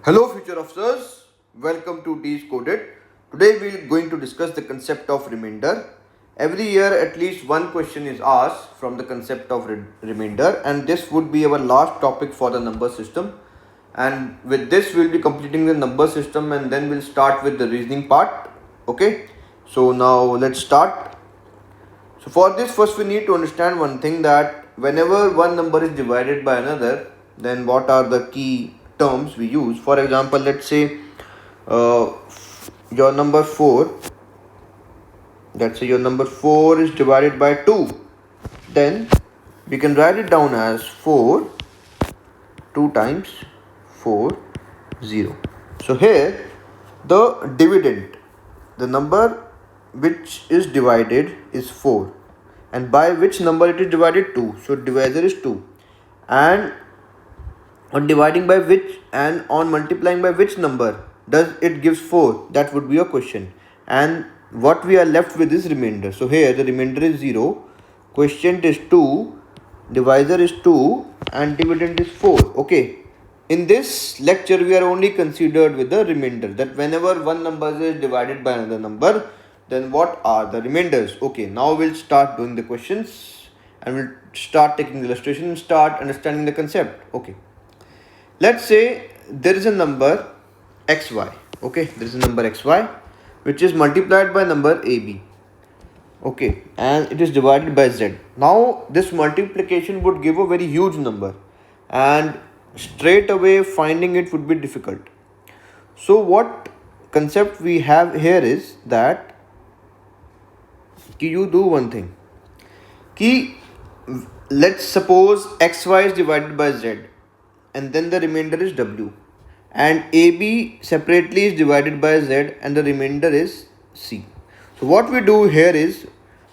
Hello future officers, welcome to D's Coded. Today we are going to discuss the concept of remainder. Every year at least one question is asked from the concept of remainder, and this would be our last topic for the number system. And with this we'll be completing the number system and then we'll start with the reasoning part. Okay, so now let's start. So for this, first we need to understand one thing, that whenever one number is divided by another, then what are the key terms we use. For example, let's say your number 4, let's say your number 4 is divided by 2, then we can write it down as 4 2 times 4 0. So here the dividend, the number which is divided is 4, and by which number it is divided? 2. So divisor is 2, and on dividing by which and on multiplying by which number does it gives 4? That would be a question, and what we are left with is remainder. So here the remainder is 0, quotient is 2, divisor is 2, and dividend is 4. Okay, in this lecture we are only considered with the remainder, that whenever one number is divided by another number, then what are the remainders. Okay, now we'll start doing the questions and we'll start taking the illustration and start understanding the concept. Okay, let's say there is a number xy. Okay, there is a number xy which is multiplied by number ab. Okay, and it is divided by z. Now this multiplication would give a very huge number, and straight away finding it would be difficult. So what concept we have here is that you do one thing, let's suppose xy is divided by z, and then the remainder is w, and AB separately is divided by Z, and the remainder is C. So what we do here is,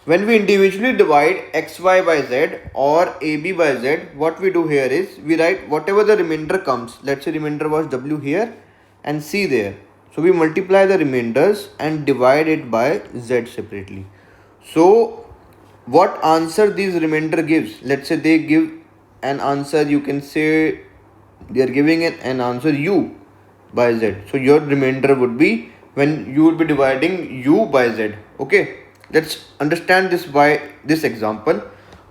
when we individually divide XY by Z or AB by Z, what we do here is we write whatever the remainder comes. Let's say remainder was W here and C there. So we multiply the remainders and divide it by Z separately. So what answer these remainder gives? Let's say they give an answer, you can say they are giving an answer u by z. So your remainder would be, when you will be dividing u by z. Okay, let's understand this by this example.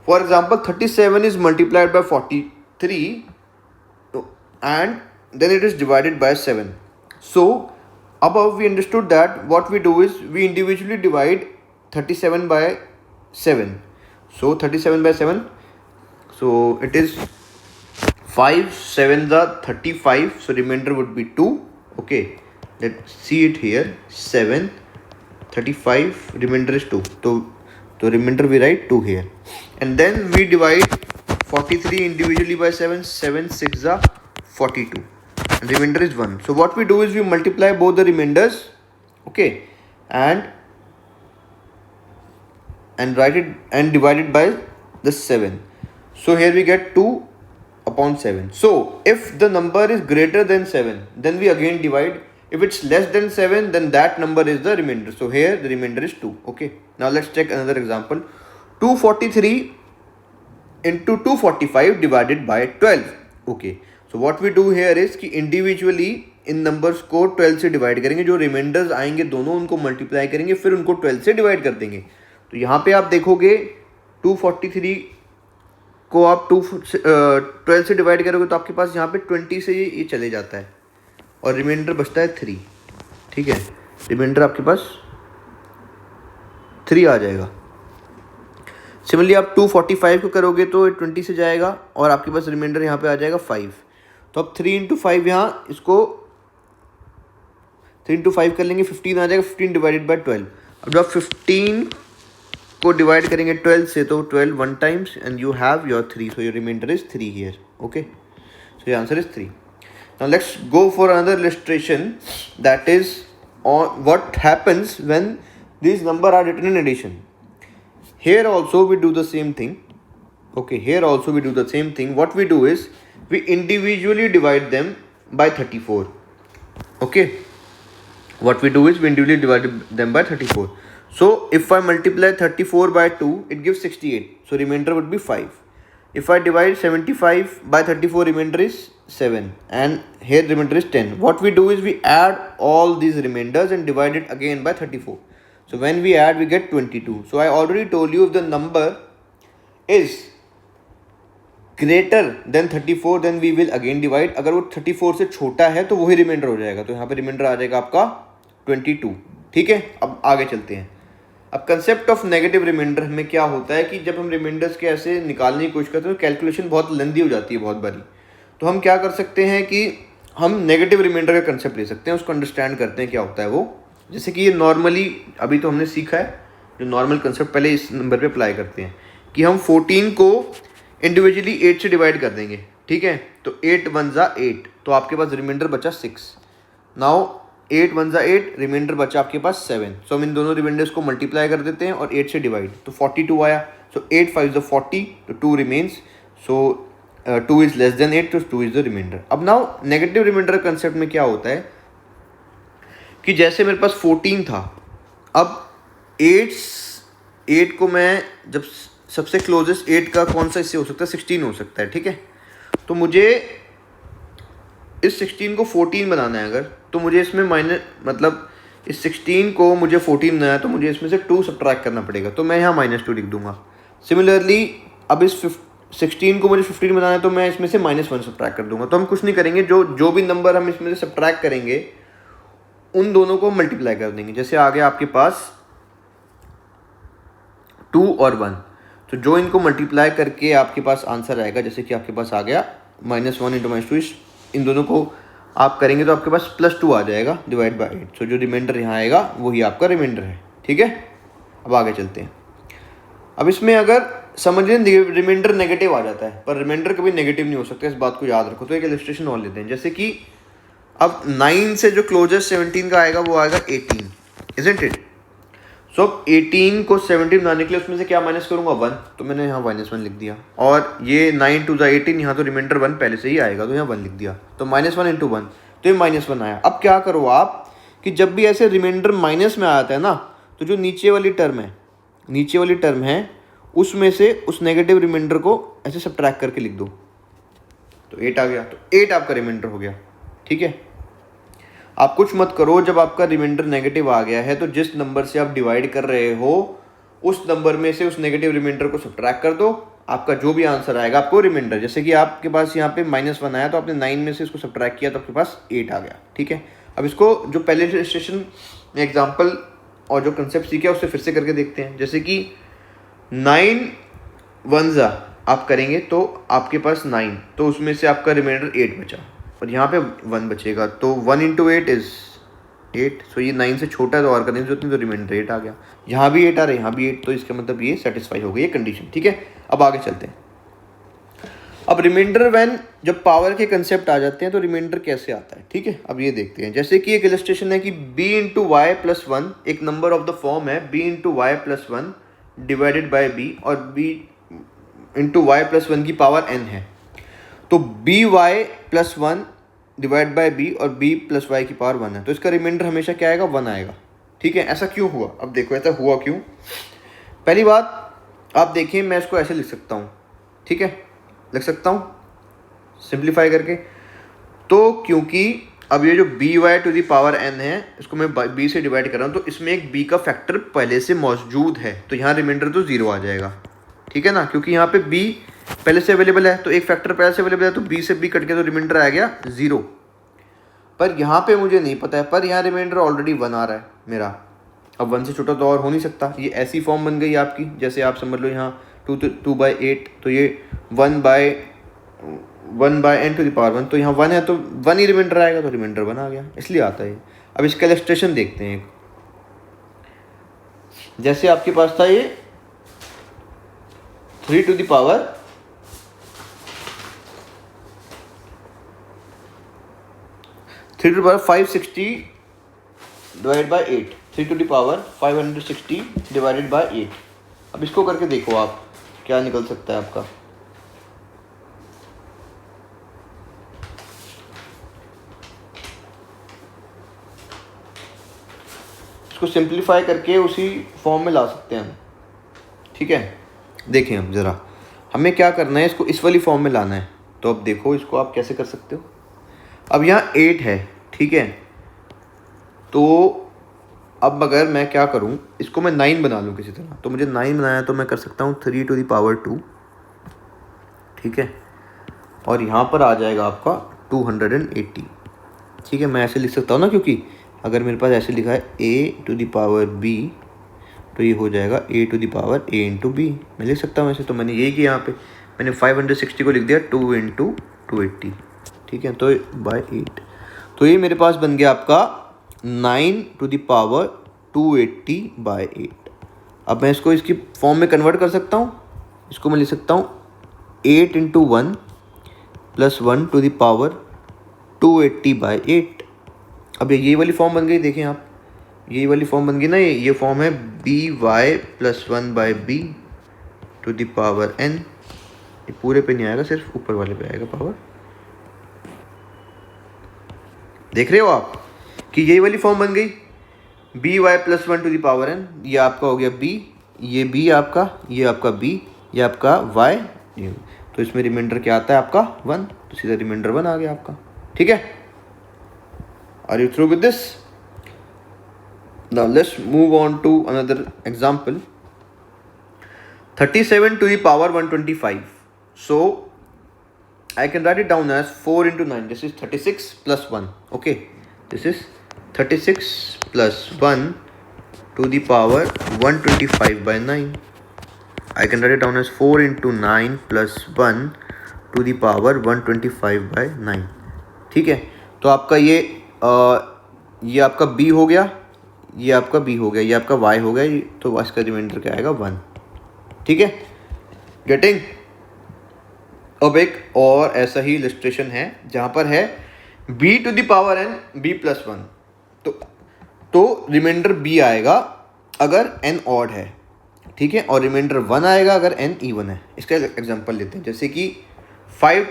For example, 37 is multiplied by 43 and then it is divided by 7. So above we understood that what we do is we individually divide 37 by 7. So 37 by 7, so it is 5 7 the 35, so remainder would be 2. Okay, let's see it here, 7 35, remainder is 2. So the remainder we write 2 here, and then we divide 43 individually by 7. 7 6 the 42, and remainder is 1. So what we do is we multiply both the remainders, okay, and write it and divide it by the 7. So here we get 2 upon 7. So if the number is greater than 7, then we again divide. If it's less than 7, then that number is the remainder. So here the remainder is 2. Okay, now let's take another example. 243 into 245 divided by 12. Okay, so what we do here is कि individually इन numbers को 12 से divide करेंगे. जो remainders आएंगे दोनों उनको multiply करेंगे, फिर उनको 12 से divide कर देंगे. तो यहाँ पे आप देखोगे 243 को आप 12 से डिवाइड करोगे तो आपके पास यहाँ पे 20 से ये चले जाता है और रिमाइंडर बचता है 3. ठीक है, रिमाइंडर आपके पास 3 आ जाएगा. सिमिलरली आप 245 को करोगे तो 20 से जाएगा और आपके पास रिमाइंडर यहाँ पे आ जाएगा 5. तो अब 3 इंटू 5 यहाँ इसको 3 इंटू 5 कर लेंगे, 15 आ जाएगा. 15 डिवाइडेड बाई 12. अब जब 15 को डिवाइड करेंगे 12 से तो 12 1 times and you have your 3. So your reminder is 3 here. Okay, so your answer is 3. Now let's go for another illustration, that is on what happens when these numbers are written in addition. Here also we do the same thing. Okay, here also we do the same thing. What we do is we individually divide them by 34. Okay, what we do is we individually divide them by 34. So if I multiply 34 by 2, it gives 68. So remainder would be 5. If I divide 75 by 34, remainder is 7 and here remainder is 10. What we do is we add all these remainders and divide it again by 34. So when we add, we get 22. So I already told you if the number is greater than 34 then we will again divide. अगर वो 34 से छोटा है तो वही reminder हो जाएगा. तो यहाँ पे रिमाइंडर आ जाएगा आपका 22. ठीक है, अब आगे चलते हैं. अब कंसेप्ट ऑफ नेगेटिव रिमाइंडर में क्या होता है कि जब हम रिमाइंडर्स के ऐसे निकालने की कोशिश करते हैं तो कैलकुलेशन बहुत लेंदी हो जाती है बहुत बारी. तो हम क्या कर सकते हैं कि हम नेगेटिव रिमाइंडर का कंसेप्ट ले सकते हैं, उसको अंडरस्टैंड करते हैं क्या होता है वो. जैसे कि ये नॉर्मली अभी तो हमने सीखा है जो नॉर्मल कंसेप्ट पहले इस नंबर पे अप्लाई करते हैं कि हम 14 को इंडिविजुअली 8 से डिवाइड कर देंगे. ठीक है, तो 8 1 जा 8, तो आपके पास रिमाइंडर बचा 6. नाउ 8 1 जा 8, रिमाइंडर बचा आपके पास 7. सो हम इन दोनों रिमाइंडर्स को मल्टीप्लाई कर देते हैं और 8 से डिवाइड, तो 42 आया. सो 8 5 जा 40, तो 2 remains. So 2 is less than 8, तो 2 इज द रिमाइंडर. अब नाउ नेगेटिव रिमाइंडर कंसेप्ट में क्या होता है कि जैसे मेरे पास 14 था, अब 8 को मैं जब सबसे क्लोजेस्ट 8 का कौन सा इससे हो सकता है, 16 हो सकता है. ठीक है, तो मुझे इस 16 को 14 बनाना है अगर, तो मुझे इसमें माइनस मतलब इस 16 को मुझे 14 बनाना है तो मुझे इसमें से 2 सब्ट्रैक्ट करना पड़ेगा. तो मैं यहाँ -2 लिख दूंगा. सिमिलरली अब इस 16 को मुझे 15 बनाना है तो मैं इसमें से -1 सब्ट्रैक्ट कर दूंगा. तो हम कुछ नहीं करेंगे, जो भी नंबर हम इसमें से सब्ट्रैक्ट करेंगे उन दोनों को मल्टीप्लाई कर देंगे. जैसे आ गया आपके पास 2 और 1, तो जो इनको मल्टीप्लाई करके आपके पास आंसर आएगा, जैसे कि आपके पास आ गया -1 × -2, इन दोनों को आप करेंगे तो आपके पास +2 आ जाएगा डिवाइड बाय 8. सो जो रिमाइंडर यहाँ आएगा वही आपका रिमाइंडर है. ठीक है, अब आगे चलते हैं. अब इसमें अगर समझ लें रिमाइंडर नेगेटिव आ जाता है, पर रिमाइंडर कभी नेगेटिव नहीं हो सकता, इस बात को याद रखो. तो एक इलस्ट्रेशन और लेते हैं. जैसे कि अब 9 से जो क्लोजेस्ट 17 का आएगा वो आएगा 18, इजंट इट. सो 18 को 17 बनाने के लिए उसमें से क्या माइनस करूंगा, 1. तो मैंने यहाँ -1 लिख दिया. और ये 9 2 18, यहाँ तो रिमाइंडर 1 पहले से ही आएगा तो यहाँ 1 लिख दिया. तो -1 × 1, तो ये -1 आया. अब क्या करो आप कि जब भी ऐसे रिमाइंडर माइनस में आता है ना, तो जो नीचे वाली टर्म है उसमें से उस नेगेटिव रिमाइंडर को ऐसे सब्ट्रैक्ट करके लिख दो. तो 8 आ गया, तो 8 आपका रिमाइंडर हो गया. ठीक है, आप कुछ मत करो, जब आपका रिमाइंडर नेगेटिव आ गया है तो जिस नंबर से आप डिवाइड कर रहे हो उस नंबर में से उस नेगेटिव रिमाइंडर को सब्ट्रैक्ट कर दो. आपका जो भी आंसर आएगा आपको रिमाइंडर, जैसे कि आपके पास यहाँ पे -1 आया तो आपने 9 में से इसको सब्ट्रैक्ट किया तो आपके पास 8 आ गया. ठीक है, अब इसको जो पहले स्टेशन में एग्जाम्पल और जो कंसेप्ट सीखा उससे फिर से करके देखते हैं. जैसे कि 9 1 आप करेंगे तो आपके पास 9, तो उसमें से आपका रिमाइंडर 8 बचा और यहाँ पे 1 बचेगा. तो 1 × 8 इज 8. सो ये 9 से छोटा है तो और करने की जरूरत नहीं, तो रिमाइंडर 8 आ गया. यहाँ भी 8 आ रहा है, यहाँ भी 8, तो इसका मतलब ये सेटिस्फाई हो गई ये कंडीशन. ठीक है, अब आगे चलते हैं. अब रिमाइंडर व्हेन जब पावर के कंसेप्ट आ जाते हैं तो रिमाइंडर कैसे आता है. ठीक है, अब ये देखते हैं. जैसे कि एक इलस्ट्रेशन है कि b × y + 1 एक नंबर ऑफ द फॉर्म है b × y + 1 divided bye b, और b × y + 1 की पावर n है. तो by + 1 डिवाइड बाय b और b + y की पावर 1 है, तो इसका रिमाइंडर हमेशा क्या आएगा, 1 आएगा. ठीक है, ऐसा क्यों हुआ. अब देखो ऐसा हुआ क्यों. पहली बात आप देखिए, मैं इसको ऐसे लिख सकता हूँ. ठीक है, लिख सकता हूँ सिंप्लीफाई करके. तो क्योंकि अब ये जो by n है इसको मैं b से डिवाइड कर रहा हूँ, तो इसमें एक b का फैक्टर पहले से मौजूद है, तो यहाँ रिमाइंडर तो 0 आ जाएगा. ठीक है ना, क्योंकि यहाँ पे b पहले से अवेलेबल है, तो एक फैक्टर पहले से अवेलेबल है, तो b से b कट के तो रिमाइंडर आ गया 0. पर यहाँ पे मुझे नहीं पता है, पर यहाँ रिमाइंडर ऑलरेडी 1 आ रहा है मेरा. अब 1 से छोटा तो और हो नहीं सकता. ये ऐसी फॉर्म बन गई आपकी, जैसे आप समझ लो यहाँ 2/8, तो ये 1/n⁴ तो यहाँ 1 है तो 1 ही रिमाइंडर आएगा, तो रिमाइंडर 1 आ गया, इसलिए आता है. अब इसका इलस्ट्रेशन देखते हैं. जैसे आपके पास था ये 3 560 डिवाइड बाय 8, 3 डिवाइडेड बाय 8. अब इसको करके देखो आप क्या निकल सकता है आपका. इसको सिंप्लीफाई करके उसी फॉर्म में ला सकते हैं हम. ठीक है, देखें अब ज़रा हमें क्या करना है, इसको इस वाली फॉर्म में लाना है। तो अब देखो इसको आप कैसे कर सकते हो। अब यहाँ 8 है, ठीक है, तो अब अगर मैं क्या करूँ, इसको मैं 9 बना लूँ किसी तरह, तो मुझे 9 बनाना है तो मैं कर सकता हूँ 3 to the power 2, ठीक है, और यहाँ पर आ जाएगा आपका 280, ठीक है। मैं ऐसे लिख सकता हूँ ना, क्योंकि अगर मेरे पास ऐसे लिखा है a to the power b, तो ये हो जाएगा a to the power a into b, मैं लिख सकता हूँ ऐसे। तो मैंने यही किया, यहाँ पे मैंने 560 को लिख दिया 2 into 280, ठीक है, तो बाय 8। तो ये मेरे पास बन गया आपका 9 to the power 280 बाय 8। अब मैं इसको इसकी फॉर्म में कन्वर्ट कर सकता हूँ। इसको मैं लिख सकता हूँ 8 into 1 plus 1 to the power 280 by 8। अब ये वाली फॉर्म बन गई, देखें आप, ये वाली फॉर्म बन गई ना, ये फॉर्म है b y plus 1 by b to the power n। ये पूरे पे नहीं आएगा, सिर्फ ऊपर वाले पे आएगा पावर। देख रहे हो आप कि यही वाली फॉर्म बन गई, b y plus 1 to the power n। ये आपका हो गया b, ये b आपका, ये आपका b, ये आपका y, तो इसमें रिमाइंडर क्या आता है आपका 1, तो सीधा रिमाइंडर 1 आ गया आपका, ठीक है। Are you through with this? Now let's move on to another example. 37 to the power 125. So I can write it down as 4 into 9. This is 36 plus 1. Okay. This is 36 plus 1 to the power 125 by 9. I can write it down as 4 into 9 plus 1 to the power 125 by 9. ठीक है, तो आपका ये आपका b हो गया, ये आपका b हो गया, ये आपका y हो गया, तो इसका रिमाइंडर क्या आएगा 1, ठीक है। गेटिंग? अब एक और ऐसा ही इलस्ट्रेशन है जहाँ पर है b to the power n b plus 1, तो रिमाइंडर b आएगा अगर n ऑड है, ठीक है, और रिमाइंडर 1 आएगा अगर n इवन है। इसका एग्जांपल लेते हैं, जैसे कि 5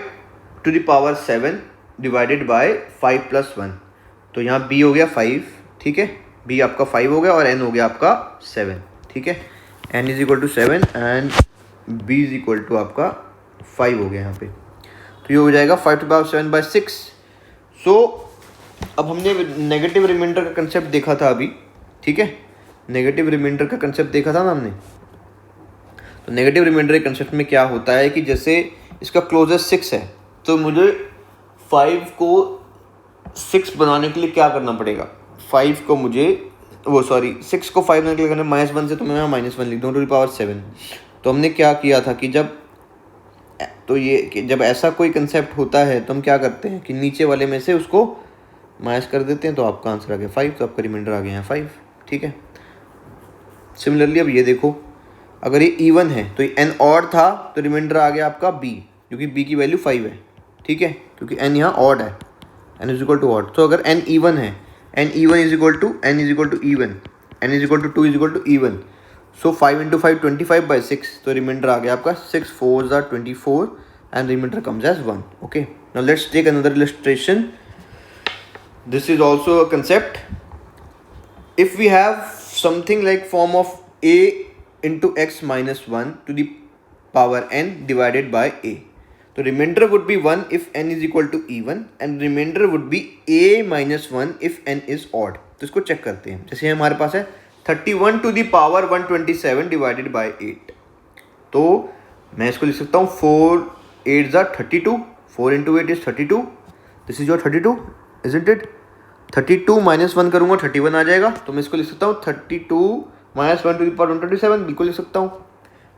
to the power 7 divided by 5 plus 1, तो यहाँ b हो गया 5, ठीक है, b आपका 5 हो गया और n हो गया आपका 7, ठीक है, n is equal to 7 and b is equal to आपका 5 हो गया यहाँ पे, तो ये हो जाएगा 5 टू पावर 7 बाय 6। सो अब हमने नेगेटिव रिमाइंडर का कंसेप्ट देखा था अभी, ठीक है, नेगेटिव रिमाइंडर का कंसेप्ट देखा था ना हमने। तो नेगेटिव रिमाइंडर के कंसेप्ट में क्या होता है कि जैसे इसका क्लोजेस्ट 6 है, तो मुझे 5 को 6 बनाने के लिए क्या करना पड़ेगा, 5 को मुझे 6 को 5 बनाने के लिए करना -1 से, तो मैं -1 लिख दूँ टू द पावर 7। तो हमने क्या किया था कि जब ऐसा कोई कंसेप्ट होता है तो हम क्या करते हैं कि नीचे वाले में से उसको माइनस कर देते हैं, तो आपका आंसर आ गया 5, तो आपका रिमाइंडर आ गया है 5, ठीक है। सिमिलरली अब ये देखो, अगर ये इवन है तो ये n ऑड था, तो रिमाइंडर आ गया आपका b, क्योंकि b की वैल्यू 5 है, ठीक है, क्योंकि n यहाँ ऑड है, n is equal to odd. तो अगर n इवन है, n even is equal to n is equal to even, n is equal to 2 is equal to even. So 5 into 5 25 by 6, तो रिमाइंडर आ गया आपका 6 4s are 24 and remainder comes as 1. Okay, now let's take another illustration. This is also a concept. If we have something like form of a into x minus 1 to the power n divided by a, तो remainder would be 1 if n is equal to even and remainder would be a minus 1 if n is odd. तो इसको check करते हैं। जैसे हमारे पास है 31 to the power 127 divided by 8, तो मैं इसको लिख सकता हूँ 4 8s are 32, 4 into 8 is 32, this is your 32, isn't it? 32 minus 1 करूँगा 31 आ जाएगा, तो मैं इसको लिख सकता हूँ 32 minus 1 to the power 127, बिल्कुल लिख सकता हूँ।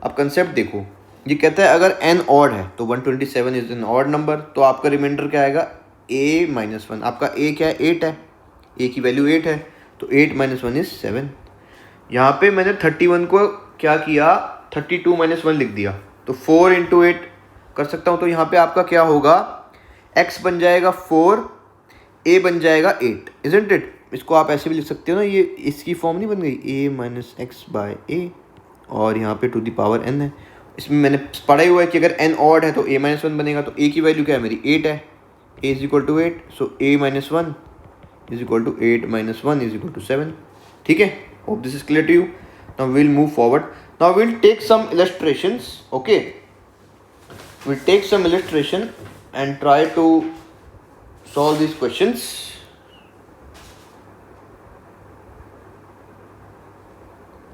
अब कंसेप्ट देखो, ये कहता है अगर n ऑड है तो 127 इज एन ऑड नंबर, तो आपका रिमाइंडर क्या आएगा a minus 1, आपका a क्या है 8 है, a की वैल्यू 8 है, तो 8 minus 1 is 7। यहाँ पे मैंने 31 को क्या किया 32 minus 1 लिख दिया, तो 4 into 8 कर सकता हूँ, तो यहाँ पे आपका क्या होगा x बन जाएगा 4, a बन जाएगा 8, isn't it? इसको आप ऐसे भी लिख सकते हो ना, ये इसकी फॉर्म नहीं बन गई a minus x by a, और यहाँ पे टू द पावर n है। इसमें मैंने पढ़ा ही हुआ है कि अगर n ऑड है तो a minus 1 बनेगा, तो a की वैल्यू क्या है मेरी 8 है, a is equal to 8, so a minus 1 is equal to 8 minus 1 is equal to 7, ठीक है। Hope this is clear to you. Now we will move forward, now we will take some illustrations, okay. we take some illustration and try to solve these questions.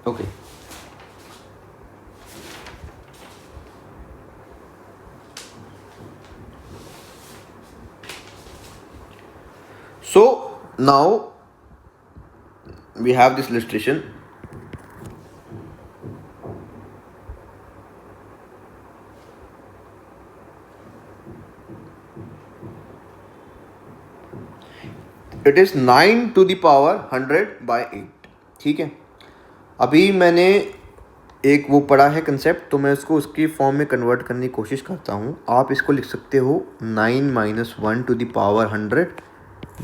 Okay. So now we have this illustration. It is 9 to the power 100 by 8. ठीक है, अभी मैंने एक वो पढ़ा है concept, तो मैं इसको उसकी फॉर्म में कन्वर्ट करने की कोशिश करता हूँ. आप इसको लिख सकते हो 9 minus 1 to the power 100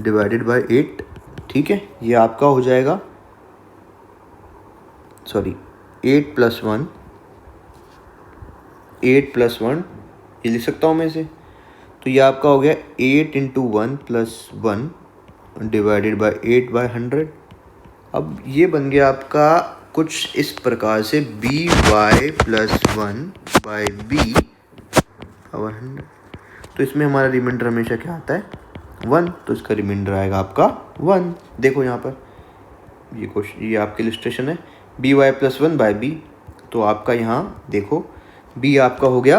divided by 8. ठीक है, ये आपका हो जाएगा 8 प्लस 1, 8 प्लस 1 ये लिख सकता हूँ मैं इसे. तो ये आपका हो गया 8 into 1 plus 1 divided by 8 by 100. अब ये बन गया आपका कुछ इस प्रकार से b y plus 1 by b power 100. तो इसमें हमारा रिमाइंडर हमेशा क्या आता है 1, तो इसका रिमाइंडर आएगा आपका 1. देखो यहाँ पर ये क्वेश्चन, ये आपकी इलस्ट्रेशन है b y plus 1 by b. तो आपका यहाँ देखो बी आपका हो गया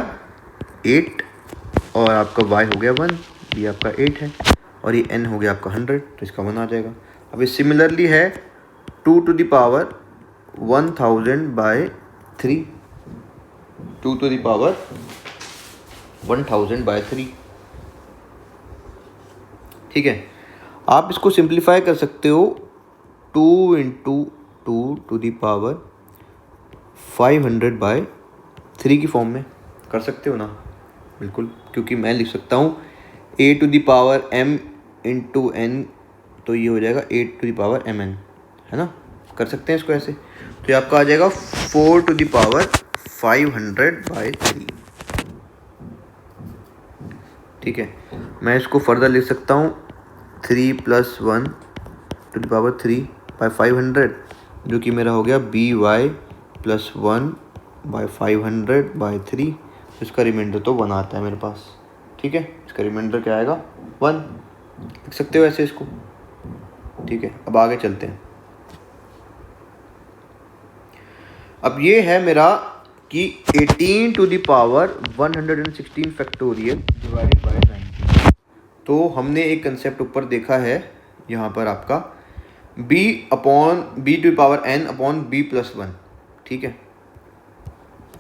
8 और आपका वाई हो गया 1. बी आपका 8 है और ये n हो गया आपका 100, तो इसका 1 आ जाएगा. अब ये सिमिलरली है 2 to the power 1000 by 3, 2 to the power 1000 by 3. ठीक है, आप इसको सिंप्लीफाई कर सकते हो 2 into 2 to the power 500 by 3 की फॉर्म में कर सकते हो ना. बिल्कुल, क्योंकि मैं लिख सकता हूँ a to the power m into n, तो ये हो जाएगा 8 टू द पावर mn, है ना. कर सकते हैं इसको ऐसे. तो ये आपका आ जाएगा 4 टू द पावर 500 बाई 3. ठीक है, मैं इसको फर्दर लिख सकता हूँ 3 plus 1 to the power 3 by 500, जो कि मेरा हो गया b y plus 1 by 500 by 3. इसका रिमाइंडर तो 1 आता है मेरे पास. ठीक है, इसका रिमाइंडर क्या आएगा 1. लिख सकते हो ऐसे इसको. ठीक है, अब आगे चलते हैं. अब ये है मेरा कि 18 to the power 116 factorial divided by 19. तो हमने एक कंसेप्ट ऊपर देखा है यहाँ पर आपका b upon b to the power n upon b plus 1. ठीक है,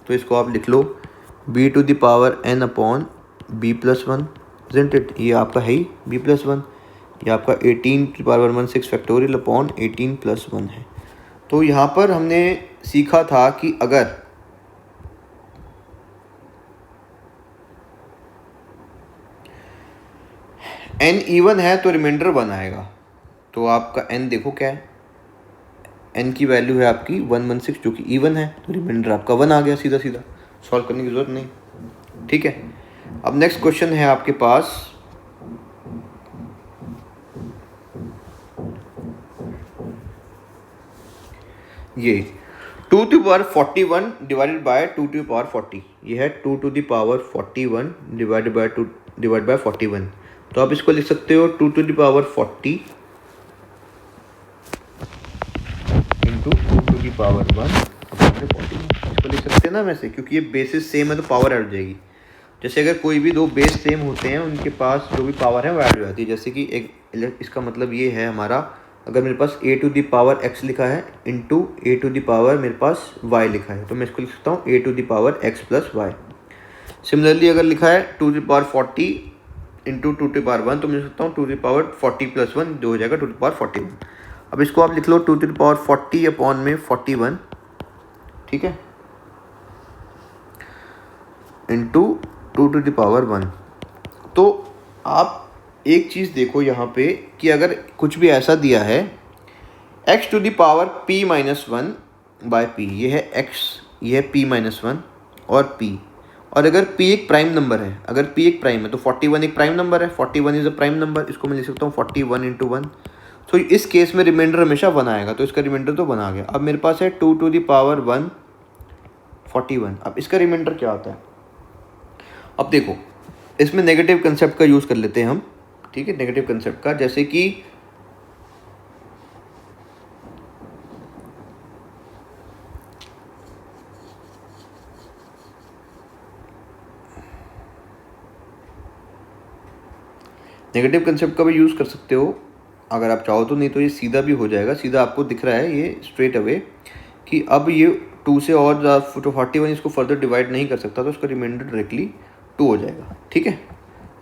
तो इसको आप लिख लो b to the power n upon b plus 1, isn't it. ये आपका है ही b प्लस 1. ये आपका 18 to the power 16 factorial upon 18 plus 1 है. तो यहाँ पर हमने सीखा था कि अगर n इवन है तो रिमाइंडर 1 आएगा. तो आपका n देखो क्या है, n की वैल्यू है आपकी 116 जो कि इवन है, तो रिमाइंडर आपका 1 आ गया. सीधा सीधा सॉल्व करने की ज़रूरत नहीं. ठीक है, अब नेक्स्ट क्वेश्चन है आपके पास ये 2 to power 41 divided by 2 to power 40. ये है 2 to the power 41 divided by 2 divide by 41. तो आप इसको लिख सकते हो 2 to the power 40 into 2 to the power 1 upon 40. इसको लिख सकते हैं ना वैसे, क्योंकि ये बेसिस सेम है तो पावर ऐड हो जाएगी. जैसे अगर कोई भी दो बेस सेम होते हैं उनके पास जो भी पावर है वो ऐड हो जाती है. जैसे कि एक इसका मतलब ये है हमारा, अगर मेरे पास a to the power x लिखा है into a to the power मेरे पास y लिखा है, तो मैं इसको लिख सकता हूँ a to the power x plus y. Similarly अगर लिखा है 2 to the power 40 into 2 to the power 1, तो मैं लिख सकता हूँ 2 टू द पावर 40 प्लस 1, जो हो जाएगा 2 टू द पावर 41. अब इसको आप लिख लो 2 टू द पावर 40 अपॉन में 41. ठीक है, इंटू 2 टू द पावर 1. तो आप एक चीज़ देखो यहाँ पे कि अगर कुछ भी ऐसा दिया है x to the power p minus 1 by p, ये है x, ये है p माइनस 1 और p, और अगर p एक प्राइम नंबर है, अगर p एक प्राइम है तो 41 एक प्राइम नंबर है, 41 इज़ अ प्राइम नंबर. इसको मैं लिख सकता हूँ 41 इंटू 1. तो इस केस में रिमाइंडर हमेशा 1 आएगा, तो इसका रिमाइंडर तो 1 आ गया. अब मेरे पास है 2 टू द पावर 1 41. अब इसका रिमाइंडर क्या होता है, अब देखो इसमें नेगेटिव कंसेप्ट का यूज़ कर लेते हैं हम, ठीक है, नेगेटिव कंसेप्ट का, जैसे कि नेगेटिव कंसेप्ट का भी यूज़ कर सकते हो अगर आप चाहो तो, नहीं तो ये सीधा भी हो जाएगा। सीधा आपको दिख रहा है ये स्ट्रेट अवे कि अब ये 2 से और तो 41 इसको फर्दर डिवाइड नहीं कर सकता, तो उसका रिमाइंडर डायरेक्टली 2 हो जाएगा, ठीक है।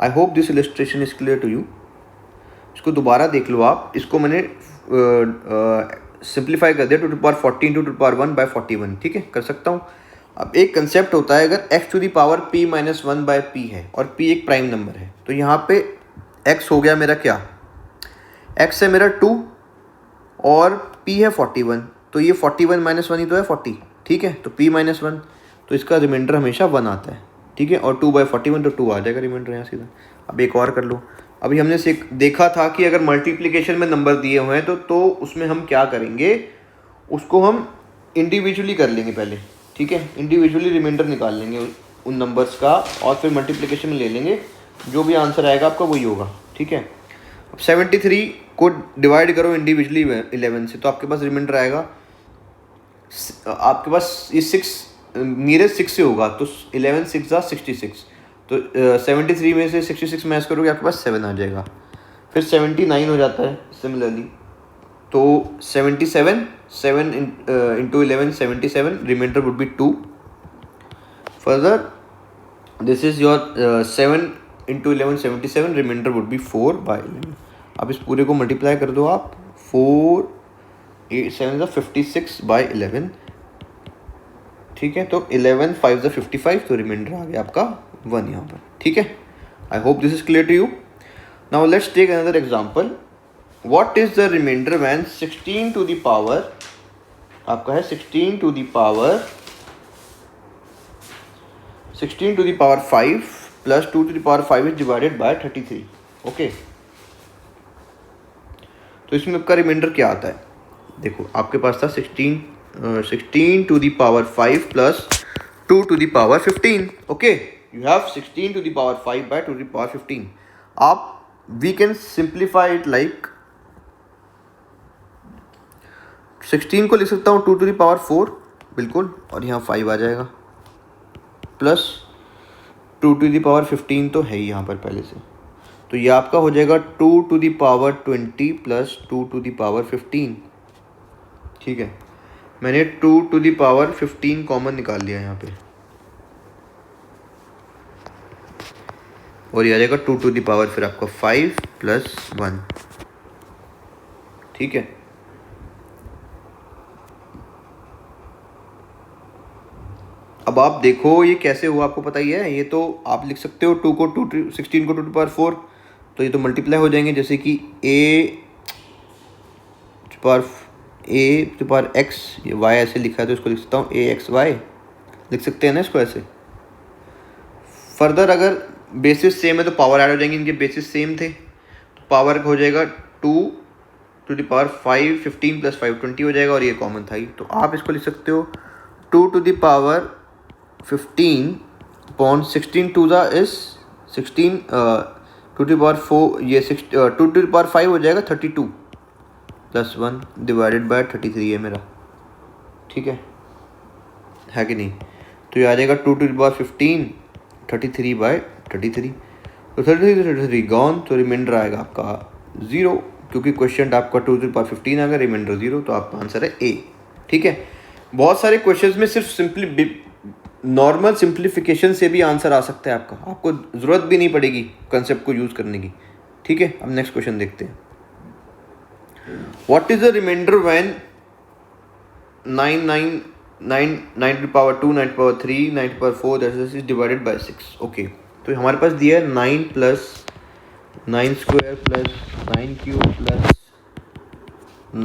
I hope this illustration is clear to you. इसको दोबारा देख लो आप, इसको मैंने सिंप्लीफाई कर दिया 2 to the power 14 to the power 1 by 41, ठीक है, कर सकता हूँ। अब एक कंसेप्ट होता है, अगर x to the power p minus 1 by p है और p एक प्राइम नंबर है, तो यहाँ पे x हो गया मेरा क्या, x है मेरा 2 और p है 41, तो ये 41 माइनस 1 ही तो है 40, ठीक है, तो p माइनस 1, तो इसका रिमाइंडर हमेशा 1 आता है, ठीक है, और 2 by 41 तो 2 आ जाएगा रिमाइंडर यहाँ सीधा। अब एक और कर लो, अभी हमने देखा था कि अगर मल्टीप्लिकेशन में नंबर दिए हुए हैं तो उसमें हम क्या करेंगे, उसको हम इंडिविजुअली कर लेंगे पहले, ठीक है, इंडिविजुअली रिमाइंडर निकाल लेंगे उन नंबर्स का और फिर मल्टीप्लिकेशन में ले लेंगे, जो भी आंसर आएगा आपका वही होगा, ठीक है। अब 73 को डिवाइड करो इंडिविजुअली 11 से, तो आपके पास रिमाइंडर आएगा, आपके पास ये 6 नियरेस्ट 6 से होगा, तो 11 6 जा 66, तो 73 में से 66 मैच करोगे आपके पास 7 आ जाएगा, फिर 79 हो जाता है सिमिलरली, तो 77 7 into 11 77, reminder would be 2, further this is your 7 into 11 77, reminder would बी 4 by 11। अब इस पूरे को मल्टीप्लाई कर दो आप, 4 8 7 56 by 11, ठीक है, तो 11 5 55, तो रिमाइंडर आ गया आपका 1 यहाँ पर, ठीक है। I hope this is clear to you. Now let's take another example. What is the reminder when 16 to the power, आपका है 16 to the power 5 plus 2 to the power 5 is divided by 33, okay. तो इसमें आपका reminder क्या आता है, देखो आपके पास था 16 to the power 5 plus 2 to the power 15, okay, you have 16 to the power 5 by 2 to the power 15। आप we can simplify it like 16 को लिख सकता हूँ 2 to the power 4, बिल्कुल, और यहाँ 5 आ जाएगा, प्लस 2 to the power 15 तो है ही यहाँ पर पहले से, तो ये आपका हो जाएगा 2 to the power 20 plus 2 to the power 15, ठीक है। मैंने 2 to the power 15 कॉमन निकाल लिया यहाँ पे, और ये आ जाएगा 2 to the power फिर आपका 5 प्लस 1, ठीक है। अब आप देखो ये कैसे हुआ, आपको पता ही है, ये तो आप लिख सकते हो 2 को 16 को 2 to the power 4, तो ये तो मल्टीप्लाई हो जाएंगे, जैसे कि a to the power x, ये y ऐसे लिखा है तो इसको लिख सकता हूँ axy, लिख सकते हैं ना इसको ऐसे। फर्दर अगर बेसिस सेम है तो पावर ऐड हो जाएंगे, इनके बेसिस सेम थे, तो पावर हो जाएगा 2 to the power 5 15 प्लस 5 20 हो जाएगा, और ये कॉमन था ही, तो आप इसको लिख सकते हो 2 to the power 15 upon 16 to the is 16 2 to the power 4, ये 2 to the power 5 हो जाएगा 32 प्लस 1 डिवाइडेड बाय 33 है मेरा, ठीक है कि नहीं। तो ये आ जाएगा 2 to the power 15 33 बाय 33, तो 33 गॉन, तो रिमाइंडर आएगा आपका 0, क्योंकि क्वेश्चन आपका 2 to the power 15 आ गया, रिमाइंडर 0, तो आपका आंसर है ए, ठीक है। बहुत सारे क्वेश्चंस में सिर्फ सिंपली नॉर्मल सिंप्लीफिकेशन से भी आंसर आ सकता है आपका, आपको ज़रूरत भी नहीं पड़ेगी कंसेप्ट को यूज़ करने की, ठीक है। अब नेक्स्ट क्वेश्चन देखते हैं। What is the reminder when 9 to the power 2 9 to the power 3 9 to the power 4 that is divided bye 6, okay. तो हमारे पास दिया है 9 plus 9 square plus 9 cube plus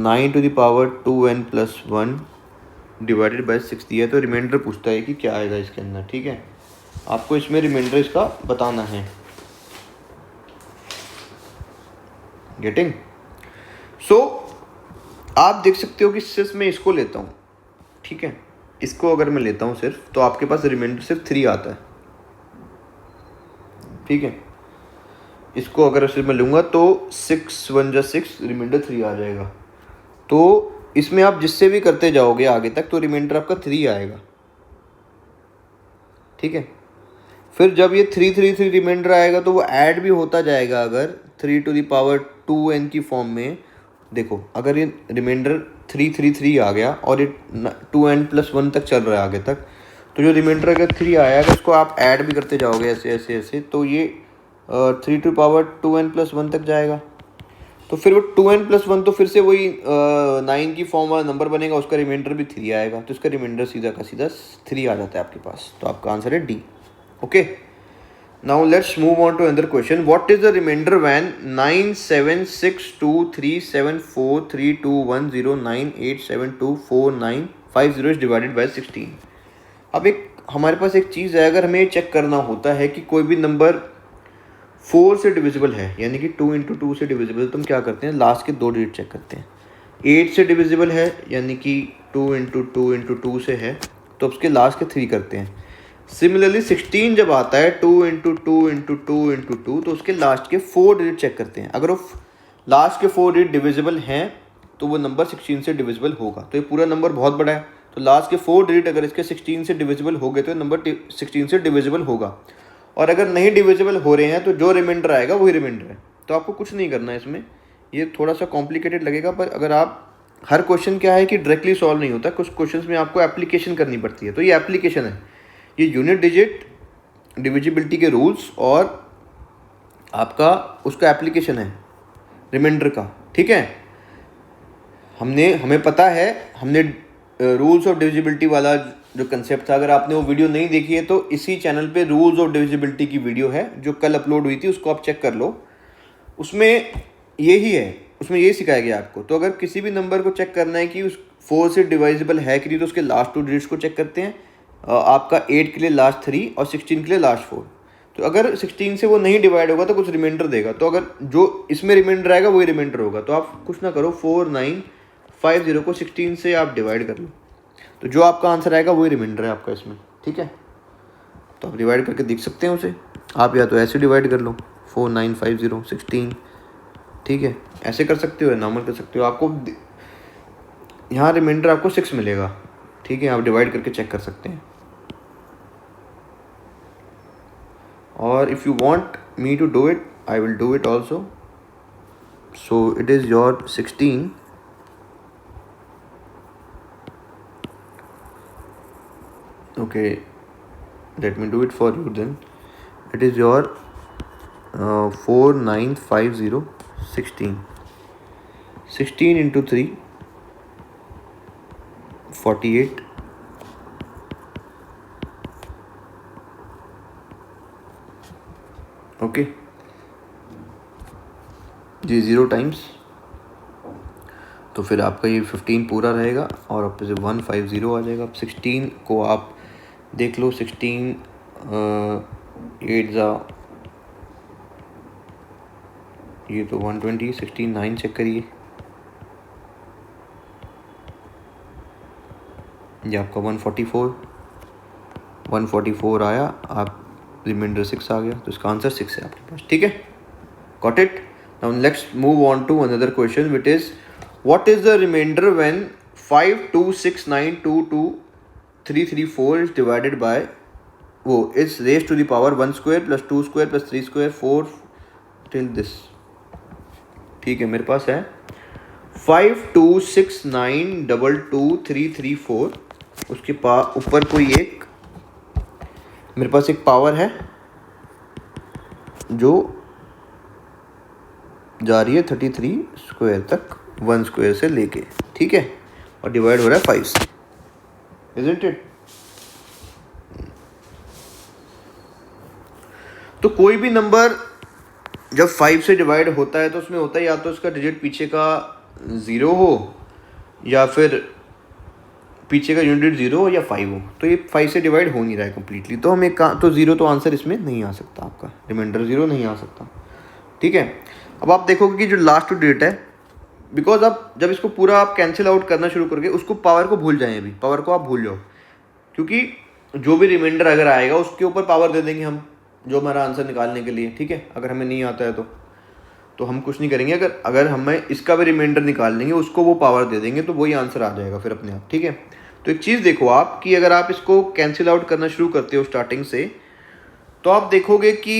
9 to the power 2n plus 1 divided bye 6 दिया है, तो reminder पूछता है कि क्या आएगा इसके अंदर, ठीक है। आपको इसमें रिमाइंडर इसका बताना है, गेटिंग। सो आप देख सकते हो कि सिर्फ मैं इसको लेता हूँ, ठीक है, इसको अगर मैं लेता हूँ सिर्फ, तो आपके पास रिमाइंडर सिर्फ 3 आता है, ठीक है, इसको अगर ऐसे मैं लूँगा तो 6 1 जा 6, रिमाइंडर 3 आ जाएगा। तो इसमें आप जिससे भी करते जाओगे आगे तक तो रिमाइंडर आपका 3 आएगा, ठीक है। फिर जब ये 3 रिमाइंडर आएगा तो वो ऐड भी होता जाएगा। अगर 3 to the power 2n की फॉर्म में देखो, अगर ये रिमाइंडर 3 आ गया और ये 2n+1 तक चल रहा है आगे तक, तो जो रिमाइंडर अगर 3 आया अगर उसको आप ऐड भी करते जाओगे ऐसे ऐसे ऐसे, तो ये 3 to the power 2n+1 तक जाएगा। तो फिर वो 2n+1 तो फिर से वही 9 की फॉर्म वाला नंबर बनेगा, उसका रिमाइंडर भी 3 आएगा, तो इसका रिमाइंडर सीधा का सीधा 3 आ जाता है आपके पास। तो आपका आंसर है D. Okay, now let's move on to another question. What is the reminder when 976237432109872495 is divided by 16? अब एक हमारे पास एक चीज़ है, अगर हमें ये चेक करना होता है कि कोई भी नंबर 4 से डिविजिबल है, यानी कि 2 × 2 से डिविजिबल, तो हम क्या करते हैं, लास्ट के 2 डिजिट चेक करते हैं। 8 से डिविजिबल है, यानी कि 2 × 2 × 2 से है, तो उसके लास्ट के 3 करते हैं। सिमिलरली 16 जब आता है 2 × 2 × 2 × 2, तो उसके लास्ट के 4 डिजिट चेक करते हैं। अगर वो लास्ट के 4 डिजिट डिविजिबल हैं तो वो नंबर 16 से डिविजिबल होगा। तो ये पूरा नंबर बहुत बड़ा है, तो लास्ट के 4 डिजिट अगर इसके 16 से डिविजिबल हो गए तो नंबर 16 से डिविजिबल होगा। और अगर नहीं डिविजिबल हो रहे हैं तो जो रिमाइंडर आएगा वही रिमाइंडर है। तो आपको कुछ नहीं करना है इसमें, ये थोड़ा सा कॉम्प्लिकेटेड लगेगा, पर अगर आप हर क्वेश्चन क्या है कि डायरेक्टली सॉल्व नहीं होता, कुछ क्वेश्चंस में आपको एप्लीकेशन करनी पड़ती है। तो ये एप्लीकेशन है, ये यूनिट डिजिट डिविजिबिलिटी के रूल्स और आपका उसका एप्लीकेशन है रिमाइंडर का, ठीक है। हमें पता है, हमने रूल्स ऑफ डिविजिबिलिटी वाला जो कंसेप्ट था, अगर आपने वो वीडियो नहीं देखी है तो इसी चैनल पे रूल्स ऑफ डिविजिबिलिटी की वीडियो है जो कल अपलोड हुई थी, उसको आप चेक कर लो। उसमें यही है, उसमें यही सिखाया गया आपको। तो अगर किसी भी नंबर को चेक करना है कि उस 4 से डिवाइजिबल है कि नहीं, तो उसके लास्ट 2 डिजिट्स को चेक करते हैं। आपका 8 के लिए लास्ट 3 और 16 के लिए लास्ट 4। तो अगर 16 से वो नहीं डिवाइड होगा तो कुछ रिमाइंडर देगा, तो अगर जो इसमें रिमाइंडर आएगा वही रिमाइंडर होगा। तो आप कुछ ना करो, 4950 को 16 से आप डिवाइड कर लो, तो जो आपका आंसर आएगा वही रिमाइंडर है आपका इसमें, ठीक है। तो आप डिवाइड करके देख सकते हैं उसे, आप या तो ऐसे डिवाइड कर लो 4950 16, ठीक है, ऐसे कर सकते हो या नॉर्मल कर सकते हो। आपको यहाँ रिमाइंडर आपको 6 मिलेगा, ठीक है, आप डिवाइड करके चेक कर सकते हैं। और if you want me to do it, I will do it also. So it is your 16 okay, let me do it for you then. It is your 4950 16 into 3 48 okay ji 0 times, तो फिर आपका ये 15 पूरा रहेगा और आप से 150 आ जाएगा। अब 16 को आप देख लो, 16 8 जा, ये तो 120, 16 9 चेक करिए, ये आपका 144 आया, आप रिमाइंडर 6 आ गया, तो इसका आंसर 6 है आपके पास, ठीक है। Got it. Now let's move on to another question which is what is the reminder when 526922 is divided by वो is raised to the power 1 square plus 2 square plus 3 square 4 till this, ठीक है। मेरे पास है 5269222334, उसके ऊपर कोई एक मेरे पास एक पावर है जो जा रही है 33 स्क्वायर तक 1 स्क्वायर से लेके, ठीक है, और डिवाइड हो रहा है 5 से, isn't it? तो कोई भी नंबर जब 5 से डिवाइड होता है तो उसमें होता है या तो उसका डिजिट पीछे का 0 हो या फिर पीछे का यूनिट 0 हो या 5 हो। तो ये 5 से डिवाइड हो नहीं रहा है कम्प्लीटली, तो हम एक तो 0 तो आंसर इसमें नहीं आ सकता, आपका रिमाइंडर 0 नहीं आ सकता, ठीक है। अब आप देखोगे कि जो लास्ट डिजिट है, बिकॉज आप जब इसको पूरा आप कैंसिल आउट करना शुरू करोगे, उसको पावर को भूल जाएं, अभी पावर को आप भूल जाओ, क्योंकि जो भी रिमाइंडर अगर आएगा उसके ऊपर पावर दे देंगे हम, जो हमारा आंसर निकालने के लिए, ठीक है। अगर हमें नहीं आता है तो हम कुछ नहीं करेंगे, अगर हमें इसका भी रिमाइंडर निकाल लेंगे, उसको वो पावर दे देंगे, तो वही आंसर आ जाएगा फिर अपने आप, ठीक है। तो एक चीज़ देखो आप कि अगर आप इसको कैंसिल आउट करना शुरू करते हो स्टार्टिंग से, तो आप देखोगे कि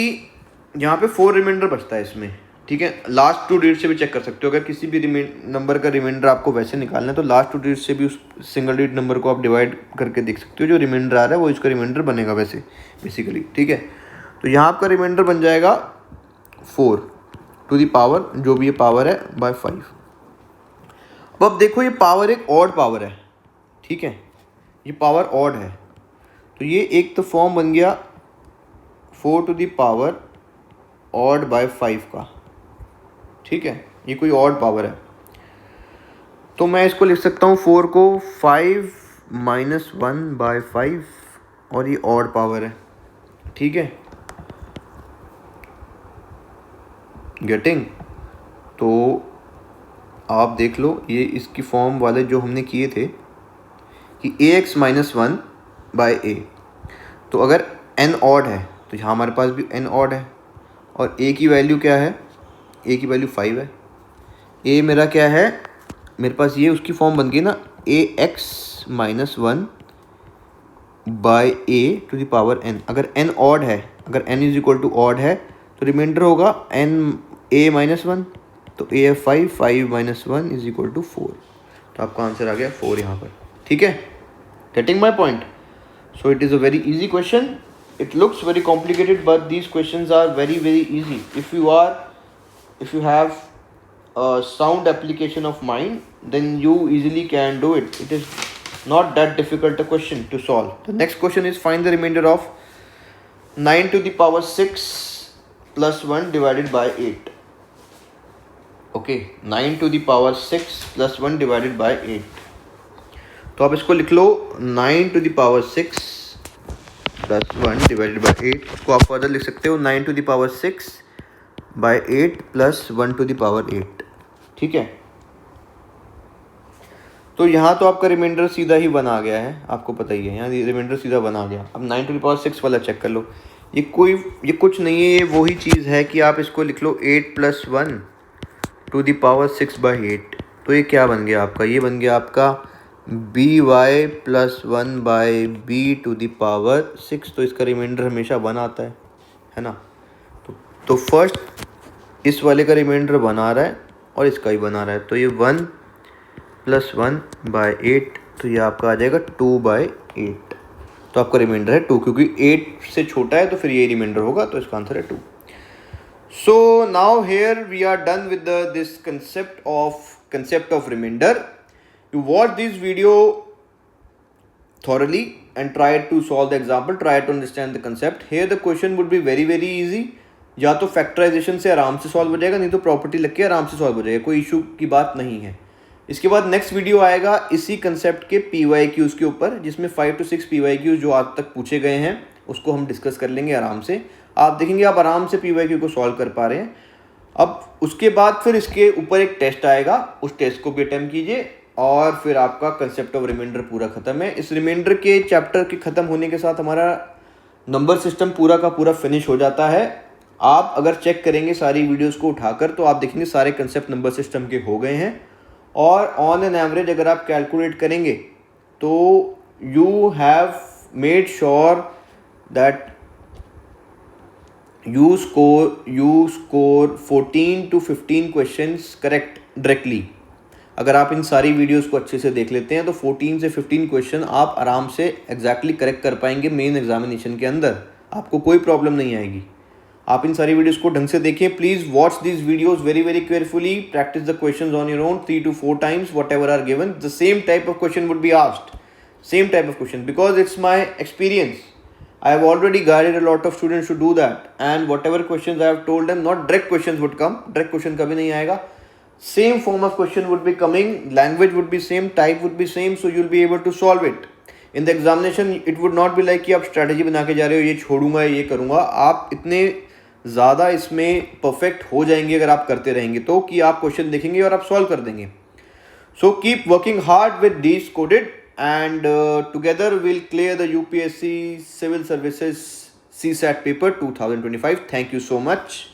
यहाँ पे 4 रिमाइंडर बचता है इसमें, ठीक है। लास्ट 2 डिजिट से भी चेक कर सकते हो, अगर किसी भी नंबर का रिमाइंडर आपको वैसे निकालना है तो लास्ट 2 डिजिट से भी उस सिंगल डिजिट नंबर को आप डिवाइड करके देख सकते हो, जो रिमाइंडर आ रहा है वो इसका रिमाइंडर बनेगा वैसे बेसिकली, ठीक है। तो यहाँ आपका रिमाइंडर बन जाएगा 4 टू दी पावर, जो भी ये पावर है, बाय 5। अब देखो ये पावर एक ऑड पावर है, ठीक है, ये पावर ऑड है, तो ये एक तो फॉर्म बन गया 4 to the power odd by 5 का, ठीक है। ये कोई ऑड पावर है, तो मैं इसको लिख सकता हूँ 4 को 5 - 1 बाय 5, और ये ऑड पावर है, ठीक है, गेटिंग। तो आप देख लो ये इसकी फॉर्म वाले जो हमने किए थे कि ax - 1 बाय a, तो अगर n ऑड है तो यहाँ हमारे पास भी n ऑड है, और a की वैल्यू क्या है, a की वैल्यू 5 है। a मेरा क्या है, मेरे पास ये उसकी फॉर्म बन गई ना, ax - 1 by a to the power n। अगर n ऑड है, अगर n is equal to odd है, तो रिमाइंडर होगा n a - 1, तो a है 5, 5 - 1 इज इक्वल टू 4, तो आपका आंसर आ गया 4 यहाँ पर, ठीक है। Getting my point? So it is a very easy question. It looks very complicated, but these questions are very easy if you have a sound application of mind, then you easily can do it. It is not that difficult a question to solve. The next question is find the remainder of 9 to the power 6 plus 1 divided by 8. Okay, 9 to the power 6 plus 1 divided by 8. तो आप इसको लिख लो 9 to the power 6 plus 1 divided by 8. इसको आप further लिख सकते हो 9 to the power 6 by 8 plus 1 to the power 8. ठीक है, तो यहाँ तो आपका रिमाइंडर सीधा ही बना गया है, आपको पता ही है, यहाँ रिमाइंडर सीधा बना गया. अब 9 टू द पावर 6 वाला चेक कर लो. ये कुछ नहीं है, ये वही चीज़ है कि आप इसको लिख लो 8 plus 1 to the power 6 by 8. तो ये क्या बन गया आपका, ये बन गया आपका by plus 1 by b to the power 6. तो इसका रिमाइंडर हमेशा 1 आता है ना. तो फर्स्ट इस वाले का रिमाइंडर 1 आ रहा है और इसका ही 1 आ रहा है, तो ये 1 प्लस 1 बाई 8, तो ये आपका आ जाएगा 2 बाई 8. तो आपका रिमाइंडर है 2, क्योंकि 8 से छोटा है तो फिर ये रिमाइंडर होगा, तो इसका आंसर है 2. So now here we are done with this concept of remainder. You watch this video thoroughly and try to solve the example, try to understand the concept. Here the question would be very easy. या तो factorisation से आराम से solve हो जाएगा, नहीं तो property लग के आराम से सॉल्व हो जाएगा, कोई इशू की बात नहीं है. इसके बाद नेक्स्ट वीडियो आएगा इसी कंसेप्ट के PYQs के ऊपर, जिसमें 5 to 6 PYQs जो आज तक पूछे गए हैं उसको हम डिस्कस कर लेंगे आराम से. आप देखेंगे आप आराम से PYQ को सॉल्व कर पा रहे हैं. अब उसके बाद फिर इसके ऊपर एक टेस्ट आएगा, उस टेस्ट को भी अटेम्प्ट कीजिए और फिर आपका कंसेप्ट ऑफ रिमाइंडर पूरा खत्म है. इस रिमाइंडर के चैप्टर के खत्म होने के साथ हमारा नंबर सिस्टम पूरा का पूरा फिनिश हो जाता है. आप अगर चेक करेंगे सारी वीडियोस को उठाकर तो आप देखेंगे सारे कंसेप्ट नंबर सिस्टम के हो गए हैं. और ऑन एन एवरेज अगर आप कैलकुलेट करेंगे तो you have made sure that you score 14 to 15 questions correct directly. अगर आप इन सारी वीडियोस को अच्छे से देख लेते हैं तो 14 से 15 क्वेश्चन आप आराम से एग्जैक्टली करेक्ट कर पाएंगे मेन एग्जामिनेशन के अंदर. आपको कोई प्रॉब्लम नहीं आएगी. आप इन सारी वीडियोस को ढंग से देखिए. Please watch this videos very carefully. Practice the questions on your own 3 to 4 times whatever are given. The same type of question would be asked, same type of question, because it's my experience. I have already guided a lot of students to do that, and whatever questions I have told them, not direct questions would come. Direct question कभी नहीं आएगा. Same form of question would be coming, language would be same, type would be same, so you'll be able to solve it. In the examination, it would not be like कि आप strategy बना के जा रहे हो, ये छोड़ूंगा ये करूँगा. आप इतने ज़्यादा इसमें perfect हो जाएंगे अगर आप करते रहेंगे तो, कि आप question देखेंगे और आप solve कर देंगे. So keep working hard with these coded. And together we'll clear the UPSC Civil Services CSAT paper 2025. Thank you so much.